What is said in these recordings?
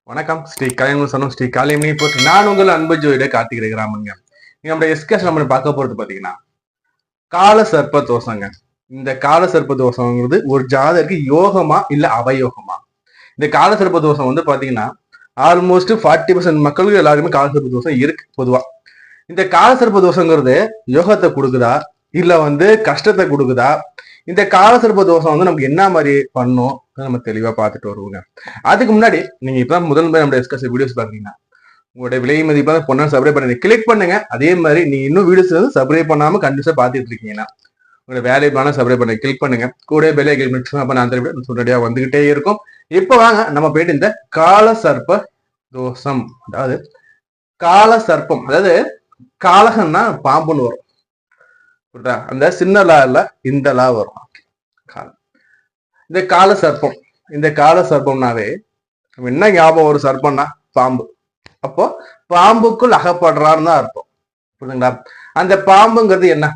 வணக்கம். ஸ்ரீ கலைஞர் சொன்ன ஸ்ரீ காலைமணி போட்டு நான் உங்கள் அன்பு ஜோதிட கார்த்திகை கிராமங்க. நம்ம எஸ்கேஸ் நம்ம பார்க்க போறது பாத்தீங்கன்னா கால சர்ப்ப தோஷங்க. இந்த கால சர்ப்ப தோஷங்கிறது ஒரு ஜாதகருக்கு யோகமா இல்ல அவயோகமா? இந்த கால சர்ப்ப தோஷம் வந்து பாத்தீங்கன்னா ஆல்மோஸ்ட் 40% மக்களுக்கு எல்லாருமே கால சர்ப்ப தோஷம் இருக்கு பொதுவா. இந்த கால சர்ப்ப தோஷங்கிறது யோகத்தை கொடுக்குதா இல்ல வந்து கஷ்டத்தை கொடுக்குதா? இந்த கால சர்ப்ப தோஷம் வந்து நமக்கு என்ன மாதிரி பண்ணும் நம்ம தெளிவா பார்த்துட்டு வருவோங்க. அதுக்கு முன்னாடி நீங்க இப்ப முதல் முறை நம்ம டிஸ்கஸ் வீடியோஸ் பாத்தீங்கன்னா உங்களுடைய விலை மதிப்பாக பொண்ணா சப்ஸ்கிரைப் பண்ணி கிளிக் பண்ணுங்க. அதே மாதிரி நீங்க இன்னும் வீடியோஸ் வந்து சப்ஸ்கிரைப் பண்ணாம கண்டிப்பா பாத்துட்டு இருக்கீங்கன்னா உங்களோட வேலைப்பான சப்ஸ்கிரைப் பண்ணி கிளிக் பண்ணுங்க. கூட பெல் ஐகான் கிளிக் பண்ணா அந்த வீடியோ சொல்றடியா வந்துகிட்டே இருக்கும். இப்ப வாங்க நம்ம போயிட்டு இந்த கால சர்ப்ப தோஷம், அதாவது கால சர்ப்பம், அதாவது காலகன்னா பாம்புன்னு வரும், அந்த சின்ன லால இந்த லா வரும். இந்த கால சர்ப்பம், இந்த கால சர்ப்பம்னாவே என்ன ஞாபகம்? ஒரு சர்ப்பம்னா பாம்பு. அப்போ பாம்புக்குள் அகப்படுறான்னு தான் அர்த்தம், புரியுதுங்களா? அந்த பாம்புங்கிறது என்ன?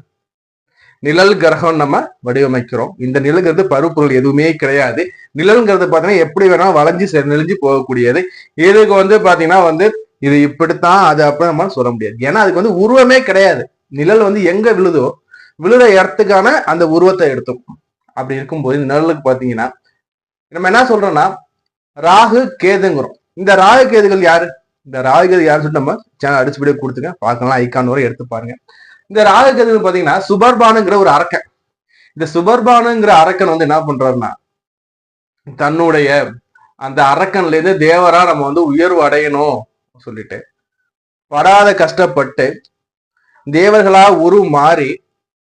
நிழல் கிரகம் நம்ம வடிவமைக்கிறோம். இந்த நிழல்ங்கிறது பருப்பொருள் எதுவுமே கிடையாது. நிழல்ங்கிறது பாத்தீங்கன்னா எப்படி வேணா வளைஞ்சு நெளிஞ்சு போகக்கூடியது. இதுக்கு வந்து பாத்தீங்கன்னா வந்து இது இப்படித்தான் அது அப்படி நம்ம சொல்ல முடியாது. ஏன்னா அதுக்கு வந்து உருவமே கிடையாது. நிழல் வந்து எங்க விழுதோ விழுற இடத்துக்கான அந்த உருவத்தை எடுத்துக்கும். அப்படி இருக்கும்போது இந்த நிழலுக்கு பாத்தீங்கன்னா நம்ம என்ன சொல்றோம்னா ராகு கேதுங்கிறோம். இந்த ராகு கேதுகள் யாரு? இந்த ராகு கேது யாருன்னு சொல்லிட்டு நம்ம சேனல் அடிச்சுபடியே கொடுத்துங்க, பார்க்கலாம். ஐக்கான் வரை எடுத்து பாருங்க. இந்த ராகு கேதுகள் பாத்தீங்கன்னா சுபர்பானுங்கிற ஒரு அரக்கன். இந்த சுபர்பானுங்கிற அரக்கன் வந்து என்ன பண்றாருன்னா தன்னுடைய அந்த அரக்கன்ல இருந்து தேவரா நம்ம வந்து உயர்வு அடையணும் சொல்லிட்டு படாத கஷ்டப்பட்டு தேவர்களா மாறி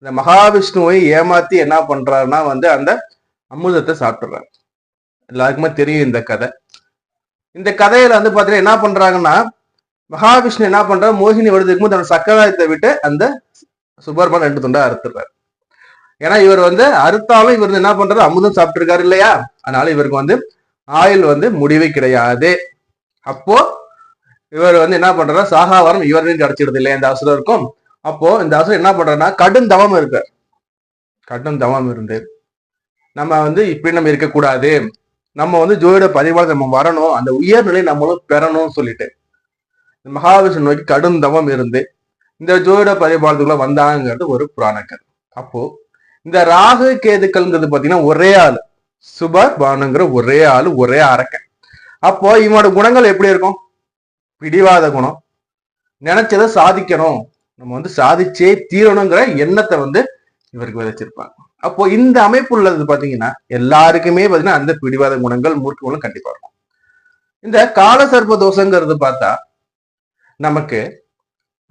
இந்த மகாவிஷ்ணுவை ஏமாத்தி என்ன பண்றாருன்னா வந்து அந்த அமுதத்தை சாப்பிடுறாரு. எல்லாருக்குமே தெரியும் இந்த கதை. இந்த கதையில வந்து பாத்தீங்கன்னா என்ன பண்றாங்கன்னா மகாவிஷ்ணு என்ன பண்றாரு, மோகினி வருதுக்கு போது தன்னோட சக்கராயத்தை விட்டு அந்த சுபர்பான் 2 துண்டா அறுத்துறாரு. ஏன்னா இவர் வந்து அறுத்தாலும் இவர் என்ன பண்றாரு, அமுதம் சாப்பிட்டு இருக்காரு இல்லையா? அதனால இவருக்கு வந்து ஆயுள் வந்து முடிவே கிடையாது. அப்போ இவர் வந்து என்ன பண்றாரு, சாகாவரம் இவரையும் கிடைச்சிடுது இல்லையா இந்த அசுரருக்கும். அப்போ இந்த அசுரர் என்ன பண்றாருன்னா கடும் தவம் இருக்கார். கடும் தவம் இருந்து நம்ம வந்து இப்படி நம்ம இருக்கக்கூடாது, நம்ம வந்து ஜோதிட பதிவாளர் நம்ம வரணும், அந்த உயர்நிலை நம்மளும் பெறணும்னு சொல்லிட்டு மகாவிஷ்ணு நோக்கி கடும் தவம் இருந்து இந்த ஜோதிட பதிவாளத்துக்குள்ள வந்தாங்கிறது ஒரு புராணக்கர். அப்போ இந்த ராகு கேதுக்கள்ங்கிறது பாத்தீங்கன்னா ஒரே ஆளு, சுபர்பானுங்கிற ஒரே ஆளு, ஒரே அரக்கன். அப்போ இவனோட குணங்கள் எப்படி இருக்கும்? பிடிவாத குணம், நினைச்சதை சாதிக்கணும், நம்ம வந்து சாதிச்சே தீரணுங்கிற எண்ணத்தை வந்து இவருக்கு விதைச்சிருப்பாங்க. அப்போ இந்த அமைப்பு உள்ளது பாத்தீங்கன்னா எல்லாருக்குமே பாத்தீங்கன்னா அந்த பிடிவாத குணங்கள் மூர்க்க குணம் கண்டிப்பா இருக்கும். இந்த கால சர்ப்ப தோஷங்கிறது பார்த்தா நமக்கு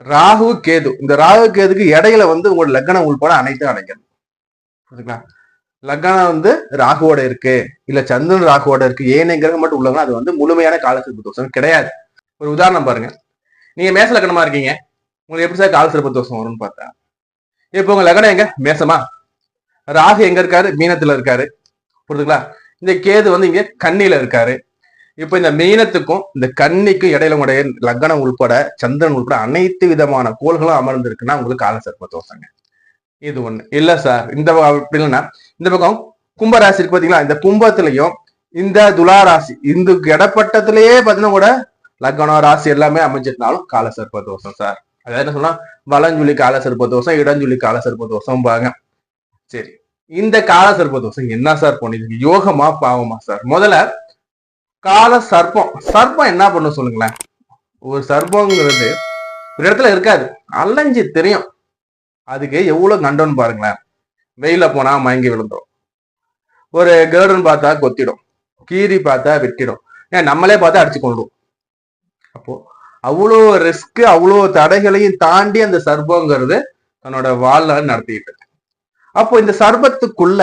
ராகு கேது, இந்த ராகு கேதுக்கு இடையில வந்து உங்களோட லக்னம் உள்பட அனைத்தும் அடைக்கணும், புரியுதுங்களா? லக்னம் வந்து ராகுவோட இருக்கு இல்ல சந்திரன் ராகுவோட இருக்கு, ஏனைய கிரகம் மட்டும் உள்ளவங்க அது வந்து முழுமையான கால சர்ப்ப தோஷம் கிடையாது. ஒரு உதாரணம் பாருங்க. நீங்க மேச லக்னமா இருக்கீங்க, உங்களுக்கு எப்படி சார் கால சர்ப்ப தோஷம் வரும்னு பார்த்தா, இப்போ உங்க லக்னம் எங்க மேசமா, ராகு எங்க இருக்காரு, மீனத்துல இருக்காரு, புரியுதுங்களா? இந்த கேது வந்து இங்க கன்னியில இருக்காரு. இப்ப இந்த மீனத்துக்கும் இந்த கன்னிக்கும் இடையில உடைய லக்னம் உள்பட சந்திரன் உள்பட அனைத்து விதமான கோள்களும் அமர்ந்து இருக்குன்னா உங்களுக்கு கால சர்ப்ப தோஷங்க. இது ஒண்ணு இல்ல சார். இந்த அப்படி இல்லைன்னா இந்த பக்கம் கும்பராசி இருக்கு பாத்தீங்களா, இந்த கும்பத்திலையும் இந்த துளாராசி இந்த இடப்பட்டத்திலேயே பாத்தீங்கன்னா கூட லக்னம் ராசி எல்லாமே அமைஞ்சிருந்தாலும் கால சர்ப்ப தோஷம் சார். அதாவது என்ன சொன்னா வலஞ்சுழி கால சர்ப்ப தோஷம், இடஞ்சுழி கால சர்ப்ப தோஷம் பாங்க. சரி, இந்த கால சர்ப்ப தோஷம் என்ன சார் பண்ணிருக்கு, யோகமா பாவமா சார்? முதல்ல கால சர்ப்பம், சர்ப்பம் என்ன பண்ணும் சொல்லுங்களேன்? ஒரு சர்ப்பங்கிறது ஒரு இடத்துல இருக்காது, அலைஞ்சு தெரியும். அதுக்கு எவ்வளவு கண்டோன்னு பாருங்களேன். வெயில போனா மயங்கி விழுந்துடும், ஒரு கேர்டன் பார்த்தா கொத்திடும், கீரி பார்த்தா வெட்டிடும், ஏன் நம்மளே பார்த்தா அடிச்சு கொண்டுடும். அப்போ அவ்வளோ ரிஸ்க் அவ்வளோ தடைகளையும் தாண்டி அந்த சர்ப்பங்கிறது தன்னோட வாழ்நாள் நடத்திட்டு இருக்கு. அப்போ இந்த சர்ப்பத்துக்குள்ள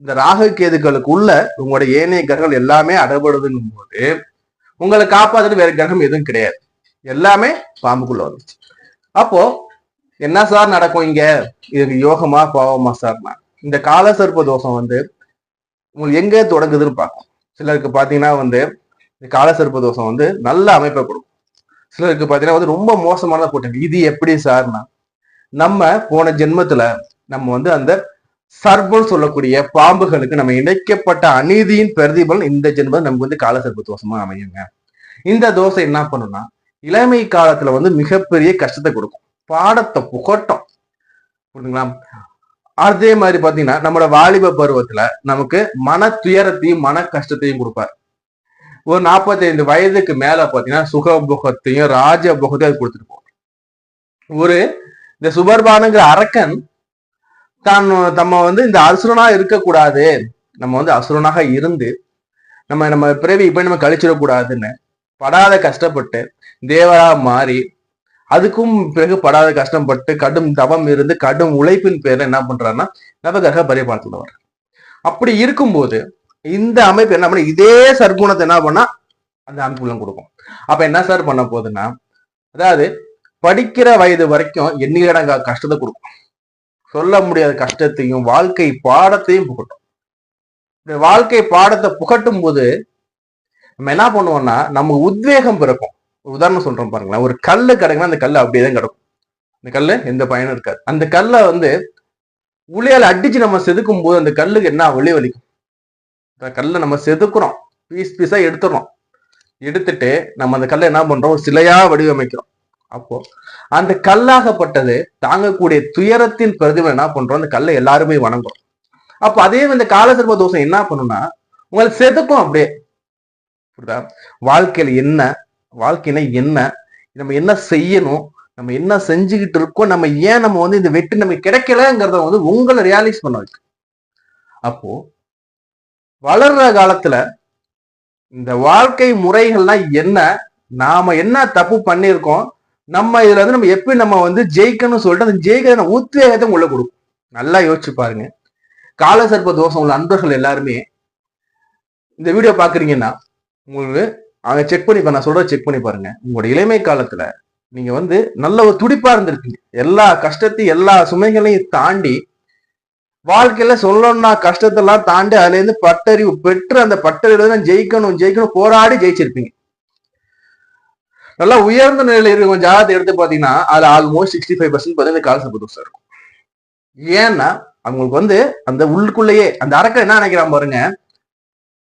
இந்த ராகு கேதுகளுக்குள்ள உங்களோட ஏனைய கிரகங்கள் எல்லாமே அடப்படுதுங்கும் போது உங்களை காப்பாத்துட்டு வேற கிரகம் எதுவும் கிடையாது, எல்லாமே பாம்புக்குள்ள வந்துச்சு. அப்போ என்ன சார் நடக்கும் இங்க? இதுக்கு யோகமா பாவமா சார்னா இந்த கால சர்ப்ப தோஷம் வந்து உங்களுக்கு எங்க தொடங்குதுன்னு பார்க்கும். சிலருக்கு பாத்தீங்கன்னா வந்து இந்த கால சர்ப்ப தோஷம் வந்து நல்ல அமைப்பை கொடுக்கும், சிலருக்கு பாத்தீங்கன்னா வந்து ரொம்ப மோசமான போட்டாங்க. இது எப்படி சார்னா நம்ம போன ஜென்மத்துல நம்ம வந்து அந்த சர்ப்பம் சொல்லக்கூடிய பாம்புகளுக்கு நம்ம இணைக்கப்பட்ட அநீதியின் பிரதிபலன் இந்த ஜென்மம் நமக்கு வந்து கால சர்ப்ப தோஷமா அமையுங்க. இந்த தோசை என்ன பண்ணும்னா இளமை காலத்துல வந்து மிகப்பெரிய கஷ்டத்தை கொடுக்கும், பாடத்தை புகட்டும். புரியுதுங்களா? அதே மாதிரி பாத்தீங்கன்னா நம்மளோட வாலிப பருவத்துல நமக்கு மன துயரத்தையும் மன கஷ்டத்தையும் கொடுப்பார். ஒரு 45 வயதுக்கு மேல பாத்தீங்கன்னா சுகபோகத்தையும் ராஜபோகத்தையும் அது கொடுத்துட்டு போகும். ஒரு இந்த சுபர்பானுங்கிற அரக்கன் நம்ம வந்து இந்த அசுரனா இருக்கக்கூடாது, நம்ம வந்து அசுரனாக இருந்து நம்ம பிறவி இப்ப நம்ம கழிச்சிடக்கூடாதுன்னு படாத கஷ்டப்பட்டு தேவரா மாறி, அதுக்கும் பிறகு படாத கஷ்டப்பட்டு கடும் தவம் இருந்து கடும் உழைப்பின் பேர்ல என்ன பண்றாருன்னா நவகிரக பரிபாலத்துல வர்ற. அப்படி இருக்கும்போது இந்த அமைப்பு என்ன பண்ண, இதே சர்க்குணத்தை என்ன பண்ணா அந்த அமைப்புகளும் கொடுக்கும். அப்ப என்ன சார் பண்ண போகுதுன்னா, அதாவது படிக்கிற வயது வரைக்கும் எண்ணிலடங்கா கஷ்டத்தை கொடுக்கும், சொல்ல முடியாத கஷ்டத்தையும் வாழ்க்கை பாடத்தையும் புகட்டும். வாழ்க்கை பாடத்தை புகட்டும் போது நம்ம என்ன பண்ணுவோம்னா நமக்கு உத்வேகம் பிறக்கும். உதாரணம் சொல்றோம் பாருங்களேன், ஒரு கல்லு கிடக்குன்னா அந்த கல்லு அப்படியே தான் கிடக்கும், அந்த கல்லு எந்த பயனும் இருக்காது. அந்த கல்லை வந்து உளியால அடிச்சு நம்ம செதுக்கும் போது அந்த கல்லுக்கு என்ன வலிக்கும். கல்லை நம்ம செதுக்குறோம், பீஸ் பீஸா எடுத்துறோம், எடுத்துட்டு நம்ம அந்த கல்லை என்ன பண்றோம், சிலையா வடிவமைக்கிறோம். அப்போ அந்த கல்லாகப்பட்டது தாங்கக்கூடிய துயரத்தின் பிரதிபலன் என்ன பண்றோம், அந்த கல்லை எல்லாருமே வணங்குறோம். அப்போ அதே இந்த காலசர்ப்ப தோஷம் என்ன பண்ணும்னா உங்களை செதுக்கும் அப்படியே. புரியுதா? வாழ்க்கையில என்ன, வாழ்க்கையில என்ன, நம்ம என்ன செய்யணும், நம்ம என்ன செஞ்சுக்கிட்டு இருக்கோம், நம்ம ஏன் நம்ம வந்து இந்த வெற்றி நமக்கு கிடைக்கலங்கிறத வந்து உங்களை ரியலைஸ் பண்ண வைக்கும். அப்போ வளர்ற காலத்துல இந்த வாழ்க்கை முறைகள்லாம் என்ன, நாம என்ன தப்பு பண்ணியிருக்கோம், நம்ம இதுல வந்து நம்ம எப்படி நம்ம வந்து ஜெயிக்கணும்னு சொல்லிட்டு அந்த ஜெயிக்கிற உத்வேகத்தை உள்ள கொடுக்கும். நல்லா யோசிச்சு பாருங்க. காலசர்ப்ப தோஷம் உள்ள அன்பர்கள் எல்லாருமே இந்த வீடியோ பாக்குறீங்கன்னா உங்களுக்கு அவங்க செக் பண்ணி, நான் சொல்றத செக் பண்ணி பாருங்க. உங்களோட இளமை காலத்துல நீங்க வந்து நல்ல ஒரு துடிப்பா இருந்திருக்கீங்க, எல்லா கஷ்டத்தையும் எல்லா சுமைகளையும் தாண்டி வாழ்க்கையில சொல்லணும்னா கஷ்டத்தெல்லாம் தாண்டி அதுல இருந்து பட்டறிவு பெற்று அந்த பட்டறிவுல ஜெயிக்கணும் ஜெயிக்கணும் போராடி ஜெயிச்சிருப்பீங்க. நல்லா உயர்ந்த நிலையில இருக்க ஜாதகத்தை எடுத்து பாத்தீங்கன்னா அதுல ஆல்மோஸ்ட் 65% காலசர்ப்ப தோஷம் இருக்கும். ஏன்னா அவங்களுக்கு வந்து அந்த உள்ளுக்குள்ளேயே அந்த அரக்கன் என்ன நினைக்கிறான் பாருங்க,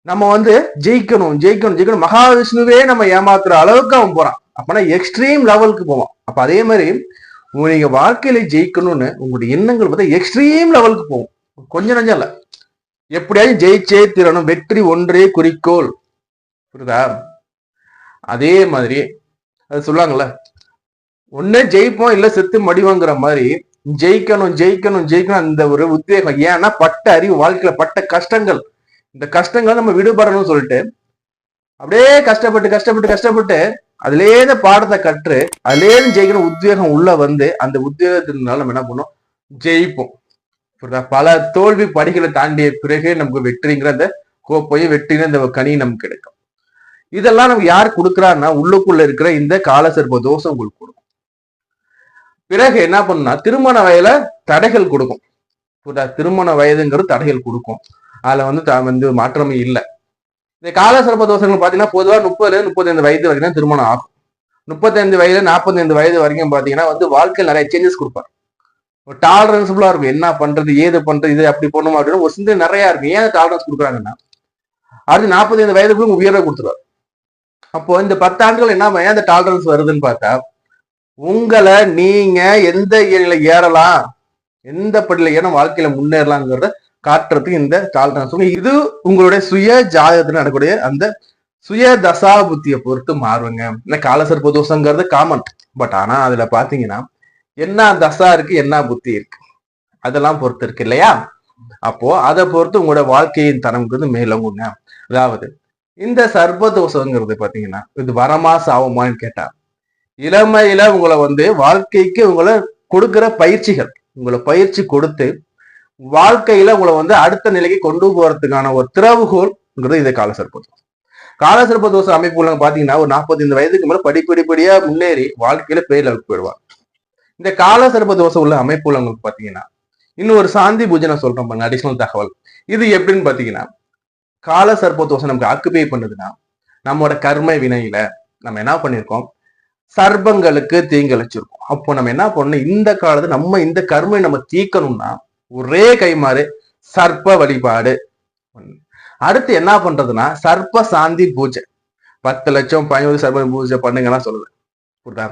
நம்ம வந்து ஜெயிக்கணும் ஜெயிக்கணும் ஜெயிக்கணும், மகாவிஷ்ணுவே நம்ம ஏமாத்துற அளவுக்கு அவன் போறான். அப்பனா எக்ஸ்ட்ரீம் லெவலுக்கு போவான். அப்ப அதே மாதிரி நீங்க வாழ்க்கையில ஜெயிக்கணும்னு உங்களுடைய எண்ணங்கள் பார்த்தா எக்ஸ்ட்ரீம் லெவலுக்கு போகும், கொஞ்சம் நஞ்சம் இல்ல. எப்படியாவது ஜெயிச்சே தீரணும், வெற்றி ஒன்றே குறிக்கோள். புரியுதா? அதே மாதிரி அது சொல்லுவாங்கல்ல, ஒன்னே ஜெயிப்போம் இல்ல செத்து மடிவோங்கிற மாதிரி ஜெயிக்கணும் ஜெயிக்கணும் ஜெயிக்கணும் அந்த ஒரு உத்வேகம். ஏன்னா பட்ட அறிவு, வாழ்க்கையில பட்ட கஷ்டங்கள், இந்த கஷ்டங்கள் நம்ம விடுபடணும்னு சொல்லிட்டு அப்படியே கஷ்டப்பட்டு கஷ்டப்பட்டு கஷ்டப்பட்டு அதுலேயே பாடத்தை கற்று அதுலேயே ஜெயிக்கணும் உத்வேகம் உள்ள வந்து அந்த உத்வேகத்தினால நம்ம என்ன பண்ணோம், ஜெயிப்போம். பல தோல்வி படிகளை தாண்டிய பிறகு நமக்கு வெற்றிங்கிற அந்த கோப்பையும் வெற்றிங்கிற இந்த கனி நமக்கு கிடைக்கும். இதெல்லாம் நமக்கு யார் கொடுக்குறாருன்னா உள்ளுக்குள்ள இருக்கிற இந்த காலசர்ப்ப தோஷம் உங்களுக்கு கொடுக்கும். பிறகு என்ன பண்ணுனா திருமண வயதுல தடைகள் கொடுக்கும். திருமண வயதுங்கிறது தடைகள் கொடுக்கும், அதுல வந்து மாற்றமே இல்லை. இந்த காலசர்ப்ப தோஷங்கள் பாத்தீங்கன்னா பொதுவா 30-35 வயது வரைக்கும் தான் திருமணம் ஆகும். 35 வயது 45 வயது வரைக்கும் பாத்தீங்கன்னா வந்து வாழ்க்கையில் நிறைய சேஞ்சஸ் கொடுப்பாரு. ஒரு டாலரன்ஸ்ஃபுல்லா இருக்கும், என்ன பண்றது ஏது பண்றது இது அப்படி பண்ணணும் அப்படின்னு ஒரு சிந்தனை நிறைய இருக்கும். ஏன் டாலரன்ஸ் கொடுக்குறாங்கன்னா அது 45 வயதுக்குள்ள உயர்வை கொடுத்துருவாரு. அப்போ இந்த 10 ஆண்டுகள் என்ன ஏன் அந்த டாலரன்ஸ் வருதுன்னு பார்த்தா உங்களை நீங்க எந்த ஏரியில ஏறலாம், எந்த படியில ஏன்னா வாழ்க்கையில முன்னேறலாங்கிறத காட்டுறதுக்கு இந்த டாலரன்ஸ். இது உங்களுடைய சுய ஜாதகத்துல நடக்கக்கூடிய அந்த சுய தசா புத்தியை பொறுத்து மாறுங்க. இந்த காலசர்ப்ப தோஷங்கிறது காமன். பட் ஆனா அதுல பாத்தீங்கன்னா என்ன தசா இருக்கு என்ன புத்தி இருக்கு அதெல்லாம் பொறுத்து இருக்கு இல்லையா? அப்போ அதை பொறுத்து உங்களோட வாழ்க்கையின் தரம்ங்கிறது மேலோங்குங்க. அதாவது இந்த சர்ப்ப தோஷங்கிறது பாத்தீங்கன்னா இது வரமா சாவமான்னு கேட்டா இளமையில உங்களை வந்து வாழ்க்கைக்கு உங்களை கொடுக்கிற பயிற்சிகள், உங்களை பயிற்சி கொடுத்து வாழ்க்கையில உங்களை வந்து அடுத்த நிலைக்கு கொண்டு போறதுக்கான ஒரு திறவுகோல்ங்கிறது இந்த காலசர்ப்ப தோஷம். காலசர்ப்ப தோஷ அமைப்புல பாத்தீங்கன்னா ஒரு 45 வயதுக்கு மேல படிப்படிப்படியா முன்னேறி வாழ்க்கையில பெரிய லெவலுக்கு போயிடுவாங்க. இந்த காலசர்ப்ப தோஷம் உள்ள அமைப்புல உங்களுக்கு பாத்தீங்கன்னா இன்னும் ஒரு சாந்தி பூஜனை சொல்றோம் பாருங்க, அடிஷனல் தகவல். இது எப்படின்னு பாத்தீங்கன்னா காலசர்ப்ப தோஷம் நமக்கு ஆக்குபை பண்ணுதுன்னா நம்மளோட கர்ம வினையில நம்ம என்ன பண்ணிருக்கோம், சர்ப்பங்களுக்கு தீங்கிழைச்சிருக்கோம். அப்போ நம்ம என்ன பண்ணணும், இந்த காலத்துல நம்ம இந்த கர்மையை நம்ம தீக்கணும்னா ஒரே கைமாறு சர்ப்ப வழிபாடு. அடுத்து என்ன பண்றதுன்னா சர்ப்ப சாந்தி பூஜை. 10 லட்சம் 15 சர்ப்ப பூஜை பண்ணுங்கலாம் சொல்லுது. புரியுதா?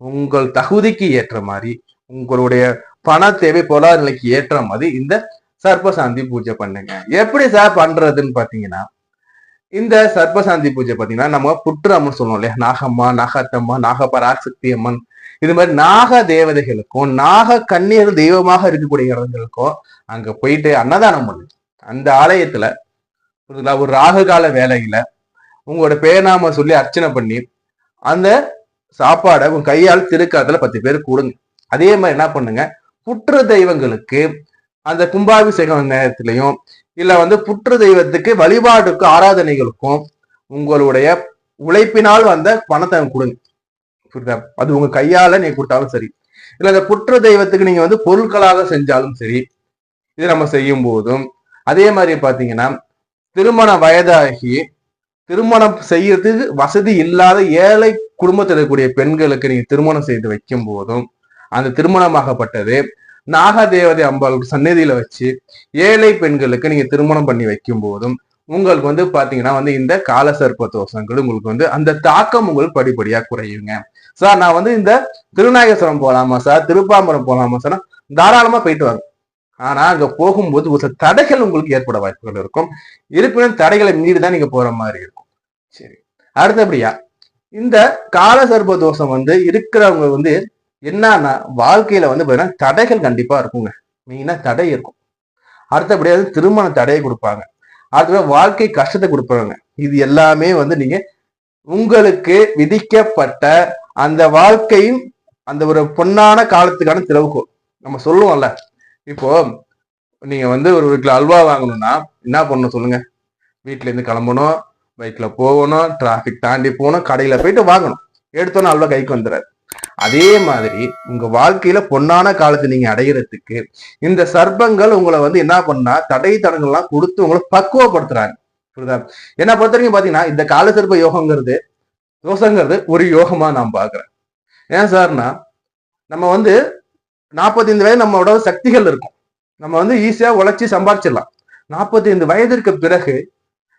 உங்கள் தகுதிக்கு ஏற்ற மாதிரி, உங்களுடைய பண தேவை பொருளாதார நிலைக்கு ஏற்ற மாதிரி இந்த சர்ப்பசாந்தி பூஜை பண்ணுங்க. எப்படி சார் பண்றதுன்னு பாத்தீங்கன்னா, இந்த சர்ப்பசாந்தி பூஜை பாத்தீங்கன்னா, நம்ம புற்றம்மன் சொல்லுவோம் இல்லையா, நாகம்மா, நாகத்தம்மா, நாகபராசக்தி அம்மன், இது மாதிரி நாக தேவதைகளுக்கும் நாக கன்னியர் தெய்வமாக இருக்கக்கூடிய இடங்களுக்கும் அங்க போயிட்டு அன்னதானம் பண்ணு. அந்த ஆலயத்துல ஒரு ராகு கால வேலையில உங்களோட பேர்நாம சொல்லி அர்ச்சனை பண்ணி அந்த சாப்பாடை உங்க கையால் திருக்காத்துல 10 பேர் கொடுங்க. அதே மாதிரி என்ன பண்ணுங்க, புற்று தெய்வங்களுக்கு அந்த கும்பாபிஷேகம் நேரத்திலையும் இல்ல புற்று தெய்வத்துக்கு வழிபாடுக்கும் ஆராதனைகளுக்கும் உங்களுடைய உழைப்பினால் வந்த பணத்தை கொடுங்க. புரியுதா? அது உங்க கையால நீங்க கொடுத்தாலும் சரி, இல்ல அந்த புற்று தெய்வத்துக்கு நீங்க பொருட்களாக செஞ்சாலும் சரி, இது நம்ம செய்யும் போதும் அதே மாதிரி பாத்தீங்கன்னா, திருமண வயதாகி திருமணம் செய்யறதுக்கு வசதி இல்லாத ஏழை குடும்பத்தில் இருக்கக்கூடிய பெண்களுக்கு நீங்க திருமணம் செய்து வைக்கும் போதும் அந்த திருமணமாகப்பட்டது நாக தேவதை அம்பாள் சந்நிதியில வச்சு ஏழை பெண்களுக்கு நீங்க திருமணம் பண்ணி வைக்கும் போதும் உங்களுக்கு பாத்தீங்கன்னா இந்த காலசர்ப்ப தோஷங்கள் உங்களுக்கு அந்த தாக்கம் உங்களுக்கு படிப்படியா குறையுங்க. சார் நான் இந்த திருநாகேஸ்வரம் போலாமா சார், திருப்பாம்பரம் போலாமா சார், தாராளமா போயிட்டு வாங்க. ஆனா அங்க போகும்போது ஒரு சில தடைகள் உங்களுக்கு ஏற்பட வாய்ப்புகள் இருக்கும். இருப்பினும் தடைகளை மீறி தான் நீங்க போற மாதிரி இருக்கும். சரி, அடுத்தபடியா இந்த காலசர்ப்ப தோஷம் இருக்கிறவங்க என்னன்னா வாழ்க்கையில பாத்தீங்கன்னா தடைகள் கண்டிப்பா இருக்குங்க. மெயினா தடை இருக்கும். அடுத்தபடியா திருமண தடையை கொடுப்பாங்க. அடுத்தபடியா வாழ்க்கை கஷ்டத்தை கொடுப்பாங்க. இது எல்லாமே நீங்க உங்களுக்கு விதிக்கப்பட்ட அந்த வாழ்க்கையின் அந்த ஒரு பொன்னான காலத்துக்கான திறவுகோல். நம்ம சொல்லுவோம்ல, இப்போ நீங்க ஒரு கிலோ அல்வா வாங்கணும்னா என்ன பண்ணணும் சொல்லுங்க? வீட்டுல இருந்து கிளம்பணும், பைக்ல போகணும், டிராபிக் தாண்டி போகணும், கடையில போயிட்டு வாங்கணும். எடுத்தோன்னா அல்வா கைக்கு வந்துடாது. அதே மாதிரி உங்க வாழ்க்கையில பொன்னான காலத்தை நீங்க அடைகிறதுக்கு இந்த சர்ப்பங்கள் உங்களை என்ன பண்ணா தடை தடங்கள்லாம் கொடுத்து உங்களை பக்குவப்படுத்துறாங்க. புரியுதா? என்ன பொறுத்த வரைக்கும் பாத்தீங்கன்னா இந்த காலசர்ப்ப யோகங்கிறது தோஷங்கிறது ஒரு யோகமா நான் பாக்குறேன். ஏன் சார்னா நம்ம 45 வயது நம்மளோட சக்திகள் இருக்கும். நம்ம ஈஸியா உழைச்சி சம்பாதிச்சிடலாம். 45 வயதிற்கு பிறகு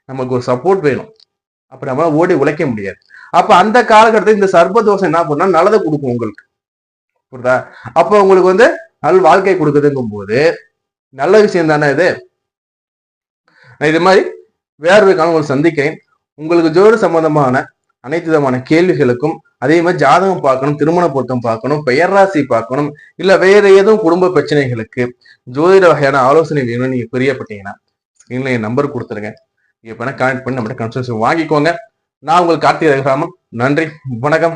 நமக்கு ஒரு சப்போர்ட் வேணும். அப்ப நம்மளால ஓடி உழைக்க முடியாது. அப்ப அந்த காலகட்டத்தில் இந்த சர்ப்பதோஷம் என்ன பண்ணா நல்லதை கொடுக்கும் உங்களுக்கு. புரியுதா? அப்ப உங்களுக்கு நல் வாழ்க்கை கொடுக்குதுங்கும் போது நல்ல விஷயம் தானே இது. இது மாதிரி வேற ஒரு காலம் உங்களுக்கு சந்திக்கிறேன். உங்களுக்கு ஜோடி சம்பந்தமான அனைத்து விதமான கேள்விகளுக்கும், அதே மாதிரி ஜாதகம் பார்க்கணும், திருமண பொருத்தம் பார்க்கணும், பெயர் ராசி பார்க்கணும், இல்ல வேற ஏதும் குடும்ப பிரச்சனைகளுக்கு ஜோதிட வகையான ஆலோசனை வேணும்னு நீங்க பிரியப்பட்டீங்கன்னா ஸ்கிரீன்ல என் நம்பர் கொடுத்துருங்க. இப்ப கனெக்ட் பண்ணி நம்மகிட்ட கன்சல்டேஷன் வாங்கிக்கோங்க. நான் உங்களுக்கு கார்த்திகை ரகுராமன். நன்றி, வணக்கம்.